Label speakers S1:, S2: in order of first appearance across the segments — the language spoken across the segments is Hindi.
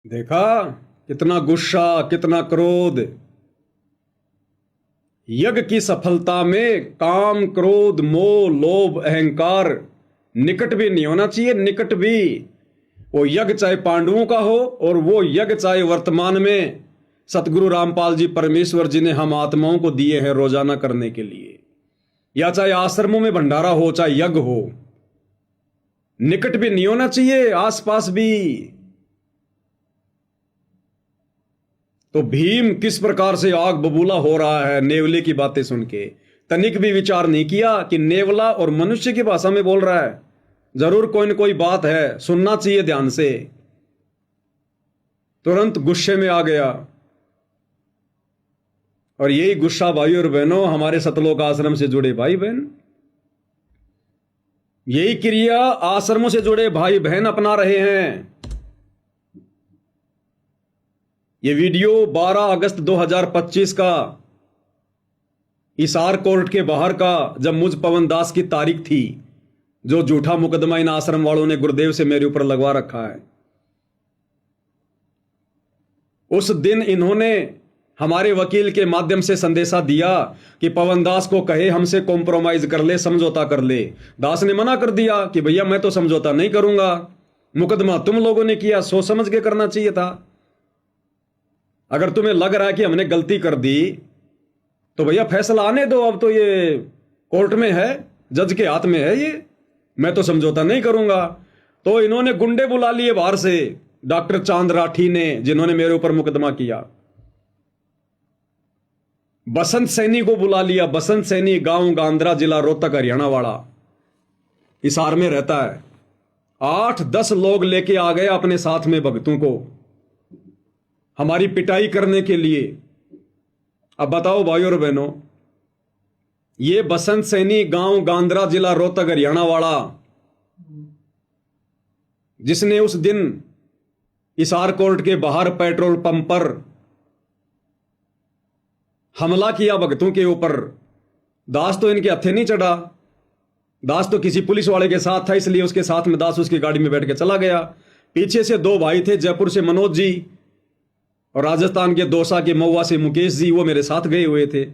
S1: देखा कितना गुस्सा, कितना क्रोध। यज्ञ की सफलता में काम, क्रोध, मोह, लोभ, अहंकार निकट भी नहीं होना चाहिए। निकट भी। वो यज्ञ चाहे पांडवों का हो और वो यज्ञ चाहे वर्तमान में सतगुरु रामपाल जी परमेश्वर जी ने हम आत्माओं को दिए हैं रोजाना करने के लिए, या चाहे आश्रमों में भंडारा हो, चाहे यज्ञ हो, निकट भी नहीं होना चाहिए, आसपास भी। तो भीम किस प्रकार से आग बबूला हो रहा है नेवले की बातें सुन के। तनिक भी विचार नहीं किया कि नेवला और मनुष्य की भाषा में बोल रहा है। जरूर कोई न कोई बात है, सुनना चाहिए ध्यान से। तुरंत गुस्से में आ गया। और यही गुस्सा भाई और बहनों हमारे सतलोक आश्रम से जुड़े भाई बहन, यही क्रिया आश्रमों से जुड़े भाई बहन अपना रहे हैं। ये वीडियो 12 अगस्त 2025 का हिसार कोर्ट के बाहर का, जब मुझ पवन दास की तारीख थी, जो झूठा मुकदमा इन आश्रम वालों ने गुरुदेव से मेरे ऊपर लगवा रखा है। उस दिन इन्होंने हमारे वकील के माध्यम से संदेशा दिया कि पवन दास को कहे हमसे कॉम्प्रोमाइज कर ले, समझौता कर ले। दास ने मना कर दिया कि भैया मैं तो समझौता नहीं करूंगा, मुकदमा तुम लोगों ने किया, सोच समझ के करना चाहिए था। अगर तुम्हें लग रहा है कि हमने गलती कर दी तो भैया फैसला आने दो। अब तो ये कोर्ट में है, जज के हाथ में है ये, मैं तो समझौता नहीं करूंगा। तो इन्होंने गुंडे बुला लिए बाहर से, डॉक्टर चांद राठी ने, जिन्होंने मेरे ऊपर मुकदमा किया। बसंत सैनी को बुला लिया। बसंत सैनी गांव गांद्रा, जिला रोहतक, हरियाणा वाला, हिसार में रहता है। 8-10 लोग लेके आ गए अपने साथ में भक्तों को हमारी पिटाई करने के लिए। अब बताओ भाई और बहनों, ये बसंत सैनी गांव गांद्रा, जिला रोहतक, हरियाणा वाला, जिसने उस दिन हिसार कोर्ट के बाहर पेट्रोल पंप पर हमला किया भक्तों के ऊपर, दास तो इनके हत्थे नहीं चढ़ा। दास तो किसी पुलिस वाले के साथ था, इसलिए उसके साथ में दास उसकी गाड़ी में बैठ के चला गया। पीछे से 2 भाई थे, जयपुर से मनोज जी और राजस्थान के दौसा के महुआ से मुकेश जी, वो मेरे साथ गए हुए थे।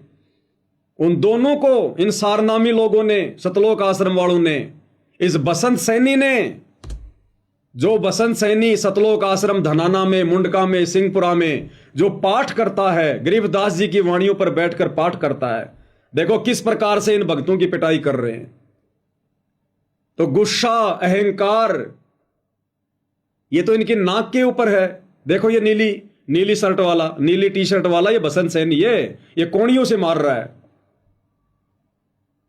S1: उन दोनों को इन सारनामी लोगों ने, सतलोक आश्रम वालों ने, इस बसंत सैनी ने, जो बसंत सैनी सतलोक आश्रम धनाना में, मुंडका में, सिंहपुरा में जो पाठ करता है, गरीबदास जी की वाणियों पर बैठकर पाठ करता है, देखो किस प्रकार से इन भक्तों की पिटाई कर रहे हैं। तो गुस्सा, अहंकार, ये तो इनकी नाक के ऊपर है। देखो ये नीली शर्ट वाला, नीली टी शर्ट वाला, ये बसंत सैनी, ये कोड़ियों से मार रहा है।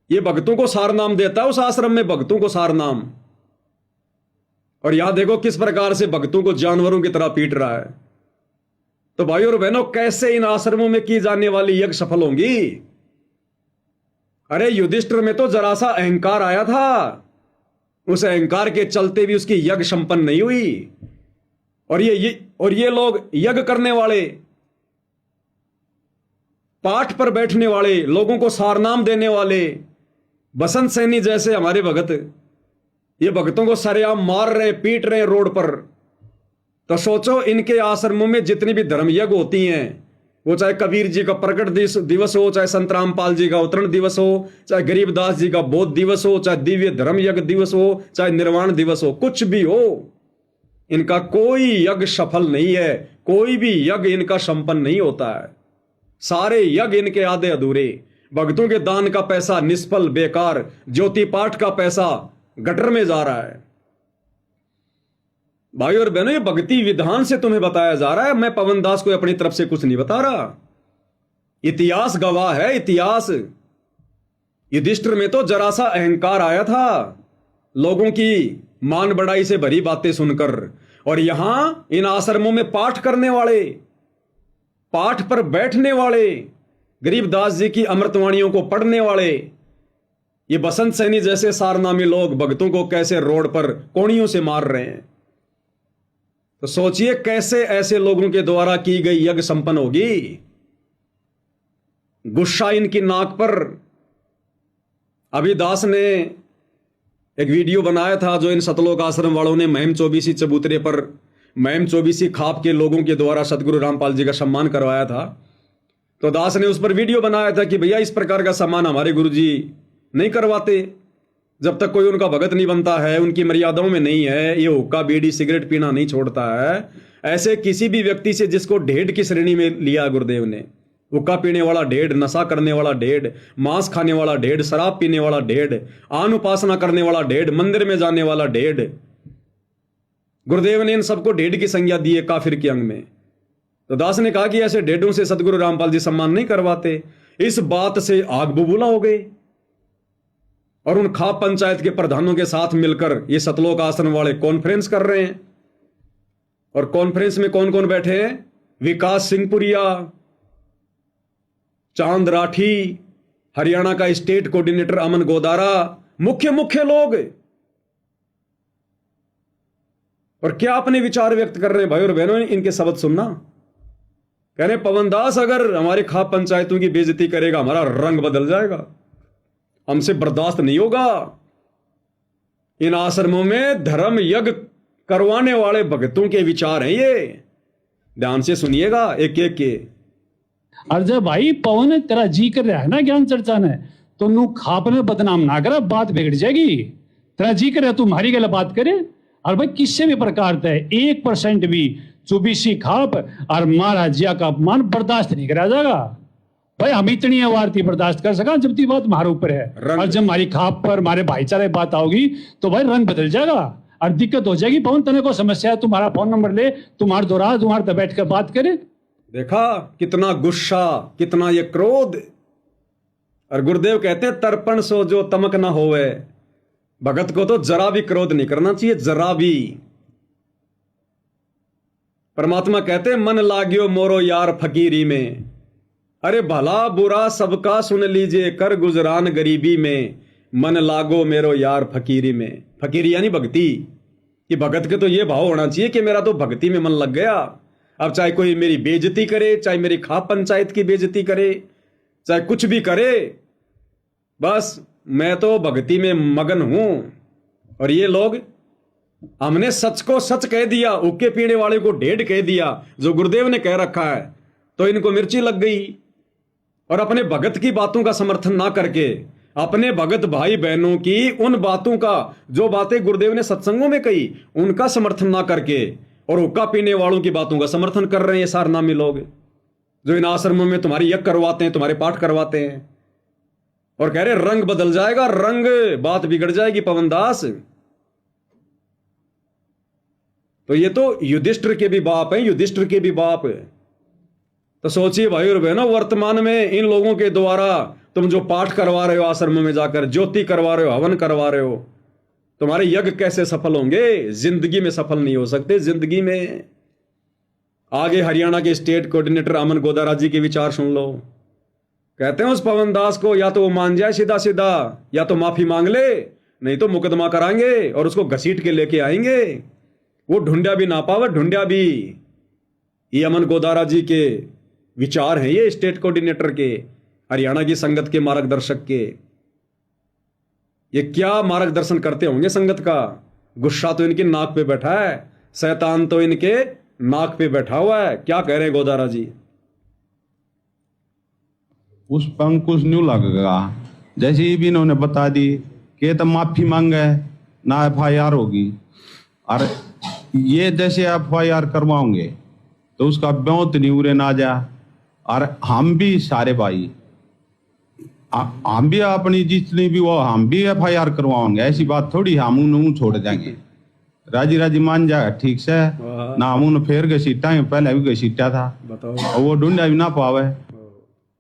S1: ये भक्तों को सार नाम देता है, उस आश्रम में भक्तों को सार नाम। और यहां देखो किस प्रकार से भक्तों को जानवरों की तरह पीट रहा है। तो भाई और बहनों, कैसे इन आश्रमों में की जाने वाली यज्ञ सफल होंगी? अरे युधिष्ठिर में तो जरा सा अहंकार आया था, उस अहंकार के चलते भी उसकी यज्ञ संपन्न नहीं हुई। और ये लोग यज्ञ करने वाले, पाठ पर बैठने वाले, लोगों को सारनाम देने वाले बसंत सैनी जैसे हमारे भगत, ये भक्तों को सरेआम मार रहे, पीट रहे रोड पर। तो सोचो इनके आश्रमों में जितनी भी धर्म यज्ञ होती हैं, वो चाहे कबीर जी का प्रकट दिवस हो, चाहे संत रामपाल जी का अवतरण दिवस हो, चाहे गरीबदास जी का बोध दिवस हो, चाहे दिव्य धर्म यज्ञ दिवस हो, चाहे निर्वाण दिवस हो, कुछ भी हो, इनका कोई यज्ञ सफल नहीं है। कोई भी यज्ञ इनका संपन्न नहीं होता है। सारे यज्ञ इनके आधे अधूरे। भक्तों के दान का पैसा निष्फल, बेकार, ज्योति पाठ का पैसा गटर में जा रहा है। भाई और बहनों, ये भक्ति विधान से तुम्हें बताया जा रहा है। मैं पवन दास को अपनी तरफ से कुछ नहीं बता रहा, इतिहास गवाह है, इतिहास। युधिष्ठिर में तो जरा सा अहंकार आया था, लोगों की मान बढ़ाई से भरी बातें सुनकर। और यहां इन आश्रमों में पाठ करने वाले, पाठ पर बैठने वाले, गरीबदास जी की अमृतवाणियों को पढ़ने वाले, ये बसंत सैनी जैसे सारनामी लोग भक्तों को कैसे रोड पर कोड़ियों से मार रहे हैं। तो सोचिए कैसे ऐसे लोगों के द्वारा की गई यज्ञ संपन्न होगी। गुस्सा इनकी नाक पर। अभी दास ने एक वीडियो बनाया था जो इन सतलोक आश्रम वालों ने महिम चौबीसी चबूतरे पर मैम चौबीसी खाप के लोगों के द्वारा सतगुरु रामपाल जी का सम्मान करवाया था, तो दास ने उस पर वीडियो बनाया था कि भैया इस प्रकार का सम्मान हमारे गुरुजी नहीं करवाते, जब तक कोई उनका भगत नहीं बनता है, उनकी मर्यादाओं में नहीं है, ये हुक्का बीड़ी सिगरेट पीना नहीं छोड़ता है, ऐसे किसी भी व्यक्ति से जिसको ढेड की श्रेणी में लिया गुरुदेव ने, हुक्का पीने वाला ढेड, नशा करने वाला ढेड, मांस खाने वाला ढेड, शराब पीने वाला ढेड, आन उपासना करने वाला ढेड, मंदिर में जाने वाला ढेड, गुरुदेव ने इन सबको ढेड की संज्ञा दी है काफिर के अंग में। तो दास ने कहा कि ऐसे ढेडों से सतगुरु रामपाल जी सम्मान नहीं करवाते। इस बात से आग बबूला हो गए और उन खाप पंचायत के प्रधानों के साथ मिलकर ये सतलोक आश्रम वाले कॉन्फ्रेंस कर रहे हैं। और कॉन्फ्रेंस में कौन कौन बैठे हैं? विकास सिंहपुरिया, चांद राठी, हरियाणा का स्टेट कोऑर्डिनेटर अमन गोदारा, मुख्य लोग। और क्या अपने विचार व्यक्त कर रहे हैं भाई और बहनों, इनके शब्द सुनना। कह रहे पवन दास अगर हमारे खाप पंचायतों की बेइज्जती करेगा हमारा रंग बदल जाएगा, हमसे बर्दाश्त नहीं होगा। इन आश्रमों में धर्म यज्ञ करवाने वाले भक्तों के विचार हैं ये, ध्यान से सुनिएगा एक एक के।
S2: और जब भाई पवन तेरा जी कर रहा है ना ज्ञान चर्चा ने, तो नू खाप में बदनाम ना कर, बात बिगड़ जाएगी। तेरा जी कर रहा तू हमारी गल बात करे, और भाई किसी भी प्रकार से 1% भी चौबीसी खाप और महाराजिया का अपमान बर्दाश्त नहीं करा जाएगा। भाई हम इतनी आवारती बर्दाश्त कर सका जब ती बात हमारे ऊपर है, और जब हमारी खाप पर हमारे भाईचारे बात आओगी तो भाई रंग बदल जाएगा और दिक्कत हो जाएगी। पवन तने को समस्या है, तुम्हारा फोन नंबर ले, तुम्हारे दोरा तुम्हारे तक बैठ कर बात करे।
S1: देखा कितना गुस्सा, कितना ये क्रोध। और गुरुदेव कहते हैं तर्पण सो जो तमक ना होवे। भगत को तो जरा भी क्रोध नहीं करना चाहिए, जरा भी। परमात्मा कहते हैं मन लाग्यो मोरो यार फकीरी में। अरे भला बुरा सबका सुन लीजिए, कर गुजरान गरीबी में, मन लागो मेरो यार फकीरी में। फकीरी यानी भक्ति, कि भगत के तो ये भाव होना चाहिए कि मेरा तो भक्ति में मन लग गया। अब चाहे कोई मेरी बेइज्जती करे, चाहे मेरी खाप पंचायत की बेइज्जती करे, चाहे कुछ भी करे, बस मैं तो भक्ति में मगन हूं। और ये लोग, हमने सच को सच कह दिया, उक्के पीने वाले को ढेड कह दिया, जो गुरुदेव ने कह रखा है, तो इनको मिर्ची लग गई। और अपने भगत की बातों का समर्थन ना करके, अपने भगत भाई बहनों की उन बातों का, जो बातें गुरुदेव ने सत्संगों में कही, उनका समर्थन ना करके, और हुक्का पीने वालों की बातों का समर्थन कर रहे हैं ये सारनामी लोग, जो इन आश्रमों में तुम्हारी यज्ञ करवाते हैं, तुम्हारे पाठ करवाते हैं, और कह रहे रंग बदल जाएगा, रंग, बात बिगड़ जाएगी पवन दास। तो ये तो युधिष्ठिर के भी बाप हैं, युधिष्ठिर के भी बाप। तो सोचिए भाई और बहनों, वर्तमान में इन लोगों के द्वारा तुम जो पाठ करवा रहे हो, आश्रमों में जाकर ज्योति करवा रहे हो, हवन करवा रहे हो, तुम्हारे यज्ञ कैसे सफल होंगे? जिंदगी में सफल नहीं हो सकते, जिंदगी में। आगे हरियाणा के स्टेट कोऑर्डिनेटर अमन गोदारा जी के विचार सुन लो। कहते हैं उस पवन दास को या तो वो मान जाए सीधा सीधा, या तो माफी मांग ले, नहीं तो मुकदमा कराएंगे और उसको घसीट के लेके आएंगे। वो ढूंढा भी ना पावे, ढूंढा भी। ये अमन गोदारा जी के विचार हैं, ये स्टेट कोऑर्डिनेटर के, हरियाणा की संगत के मार्गदर्शक के। ये क्या मार्गदर्शन करते होंगे संगत का? गुस्सा तो इनकी नाक पे बैठा है, शैतान तो इनके नाक पे बैठा हुआ है। क्या कह रहे हैं गोदारा जी?
S3: उस पर अंकुश न्यू लगेगा, जैसे ही भी इन्होंने बता दी कि तो माफी मांगे ना FIR होगी, और ये जैसे FIR करवाओगे तो उसका ब्योत नहीं उरे ना जा। और हम भी सारे भाई, हम भी अपनी जितनी भी वो, हम भी FIR करवाओगे, ऐसी बात थोड़ी हम उन्हें छोड़ देंगे। राजी राजी मान जाएगा ठीक से ना, हम उन्हें फेर घसीटा, पहले भी घसीटा था, बताओ, वो ढूंढा भी ना पावे।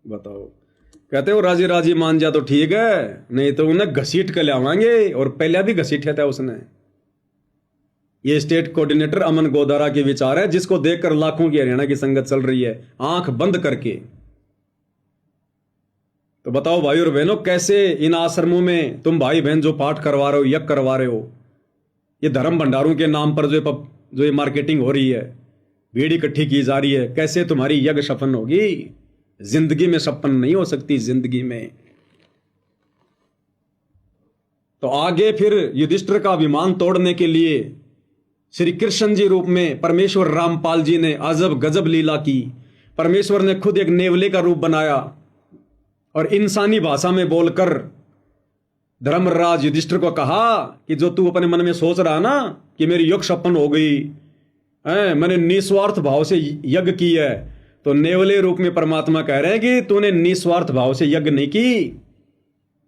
S1: बताओ, कहते हो राजी राजी मान जा तो ठीक है, नहीं तो उन्हें घसीट के लावांगे, और पहले भी घसीटा था उसने। ये स्टेट कोऑर्डिनेटर अमन गोदारा के विचार है, जिसको देखकर लाखों की हरियाणा की संगत चल रही है आंख बंद करके। तो बताओ भाई और बहनों, कैसे इन आश्रमों में तुम भाई बहन जो पाठ करवा रहे हो, यज्ञ करवा रहे हो, ये धर्म भंडारों के नाम पर जो ये मार्केटिंग हो रही है, भीड़ इकट्ठी की जा रही है, कैसे तुम्हारी यज्ञ सफल होगी? जिंदगी में सफल नहीं हो सकती, जिंदगी में। तो आगे फिर युधिष्ठिर का अभिमान तोड़ने के लिए श्री कृष्ण जी रूप में परमेश्वर रामपाल जी ने अजब गजब लीला की। परमेश्वर ने खुद एक नेवले का रूप बनाया और इंसानी भाषा में बोलकर धर्मराज युधिष्ठिर को कहा कि जो तू अपने मन में सोच रहा ना कि मेरी यज्ञ सपन हो गई है, मैंने निस्वार्थ भाव से यज्ञ की है, तो नेवले रूप में परमात्मा कह रहे हैं कि तूने निस्वार्थ भाव से यज्ञ नहीं की।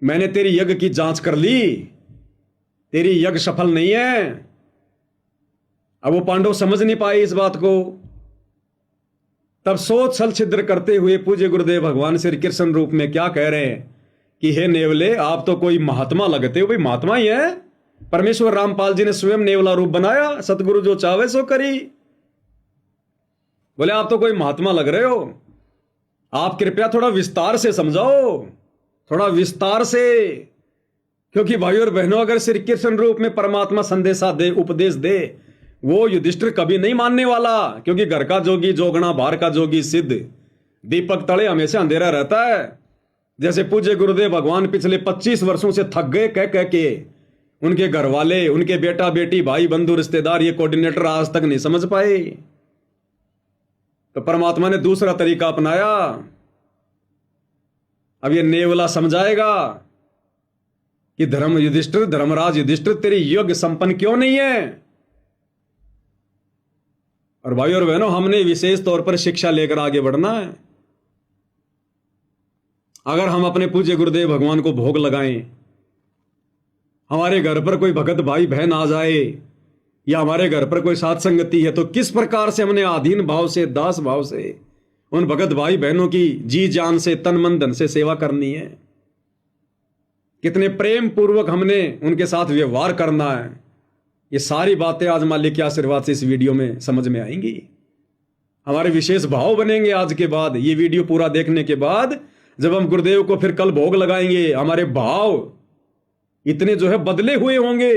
S1: मैंने तेरी यज्ञ की जांच कर ली, तेरी यज्ञ सफल नहीं है। अब वो पांडव समझ नहीं पाए इस बात को। तब सोच छल छिद्र करते हुए पूज्य गुरुदेव भगवान श्री कृष्ण रूप में क्या कह रहे हैं कि हे नेवले, आप तो कोई महात्मा लगते हो। भाई महात्मा ही है। परमेश्वर रामपाल जी ने स्वयं नेवला रूप बनाया, सतगुरु जो चाहे सो करी। बोले आप तो कोई महात्मा लग रहे हो, आप कृपया थोड़ा विस्तार से समझाओ, थोड़ा विस्तार से। क्योंकि भाई और बहनों, अगर श्री कृष्ण रूप में परमात्मा संदेशा दे, उपदेश दे, वो युधिष्ठिर कभी नहीं मानने वाला। क्योंकि घर का जोगी जोगना, बाहर का जोगी सिद्ध, दीपक तले हमेशा अंधेरा रहता है। जैसे पूज्य गुरुदेव भगवान पिछले 25 वर्षों से थक गए कह कह के। उनके घर वाले, उनके बेटा बेटी, भाई बंधु रिश्तेदार, ये कोऑर्डिनेटर आज तक नहीं समझ पाए। तो परमात्मा ने दूसरा तरीका अपनाया। अब ये नेवला समझाएगा कि धर्मराज युधिष्ठिर तेरी यज्ञ संपन्न क्यों नहीं है। और भाई और बहनों, हमने विशेष तौर पर शिक्षा लेकर आगे बढ़ना है। अगर हम अपने पूज्य गुरुदेव भगवान को भोग लगाएं, हमारे घर पर कोई भगत भाई बहन आ जाए या हमारे घर पर कोई साथ संगति है, तो किस प्रकार से हमने आधीन भाव से, दास भाव से उन भगत भाई बहनों की जी जान से, तन मन धन से सेवा करनी है। कितने प्रेम पूर्वक हमने उनके साथ व्यवहार करना है। ये सारी बातें आज मालिक के आशीर्वाद से इस वीडियो में समझ में आएंगी। हमारे विशेष भाव बनेंगे आज के बाद। ये वीडियो पूरा देखने के बाद जब हम गुरुदेव को फिर कल भोग लगाएंगे, हमारे भाव इतने जो है बदले हुए होंगे,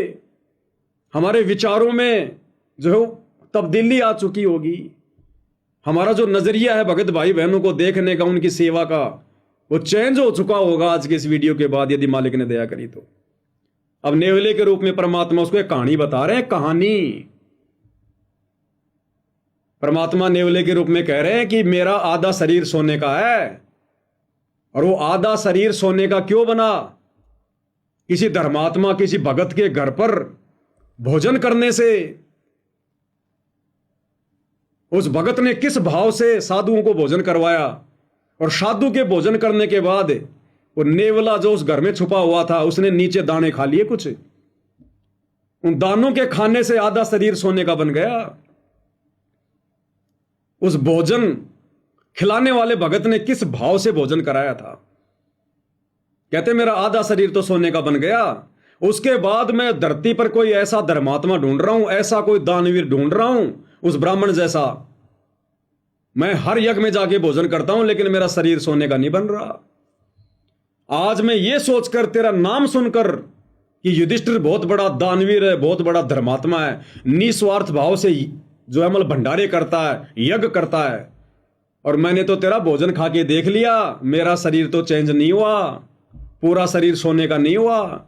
S1: हमारे विचारों में जो है तब्दीली आ चुकी होगी। हमारा जो नजरिया है भगत भाई बहनों को देखने का, उनकी सेवा का, वो चेंज हो चुका होगा आज के इस वीडियो के बाद, यदि मालिक ने दया करी तो। अब नेवले के रूप में परमात्मा उसको एक कहानी बता रहे हैं। कहानी परमात्मा नेवले के रूप में कह रहे हैं कि मेरा आधा शरीर सोने का है। और वो आधा शरीर सोने का क्यों बना? किसी धर्मात्मा, किसी भगत के घर पर भोजन करने से उस भगत ने किस भाव से साधुओं को भोजन करवाया, और साधु के भोजन करने के बाद वो नेवला जो उस घर में छुपा हुआ था, उसने नीचे दाने खा लिए कुछ। उन दानों के खाने से आधा शरीर सोने का बन गया। उस भोजन खिलाने वाले भगत ने किस भाव से भोजन कराया था? कहते मेरा आधा शरीर तो सोने का बन गया। उसके बाद मैं धरती पर कोई ऐसा धर्मात्मा ढूंढ रहा हूं, ऐसा कोई दानवीर ढूंढ रहा हूं, उस ब्राह्मण जैसा। मैं हर यज्ञ में जाके भोजन करता हूं, लेकिन मेरा शरीर सोने का नहीं बन रहा। आज मैं ये सोचकर, तेरा नाम सुनकर कि युधिष्ठिर बहुत बड़ा दानवीर है, बहुत बड़ा धर्मात्मा है, निस्वार्थ भाव से जो अमल भंडारे करता है, यज्ञ करता है, और मैंने तो तेरा भोजन खा के देख लिया, मेरा शरीर तो चेंज नहीं हुआ, पूरा शरीर सोने का नहीं हुआ।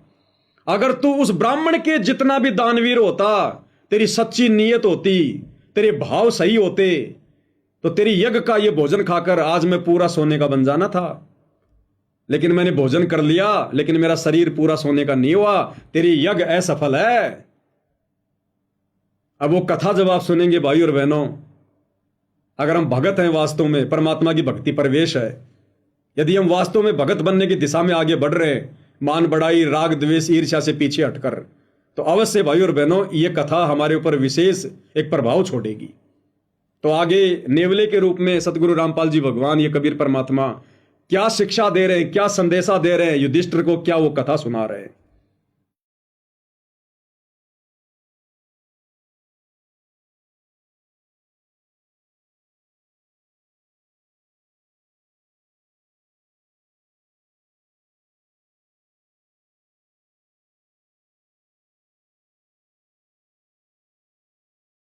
S1: अगर तू उस ब्राह्मण के जितना भी दानवीर होता, तेरी सच्ची नीयत होती, तेरे भाव सही होते, तो तेरी यज्ञ का ये भोजन खाकर आज मैं पूरा सोने का बन जाना था। लेकिन मैंने भोजन कर लिया, लेकिन मेरा शरीर पूरा सोने का नहीं हुआ। तेरी यज्ञ असफल है। अब वो कथा जब आप सुनेंगे भाई और बहनों, अगर हम भगत हैं, वास्तव में परमात्मा की भक्ति प्रवेश है, यदि हम वास्तव में भगत बनने की दिशा में आगे बढ़ रहे हैं, मान बढ़ाई, राग द्वेष, ईर्ष्या से पीछे हटकर, तो अवश्य भाई और बहनों ये कथा हमारे ऊपर विशेष एक प्रभाव छोड़ेगी। तो आगे नेवले के रूप में सतगुरु रामपाल जी भगवान, ये कबीर परमात्मा क्या शिक्षा दे रहे हैं, क्या संदेशा दे रहे हैं युधिष्ठिर को, क्या वो कथा सुना रहे हैं।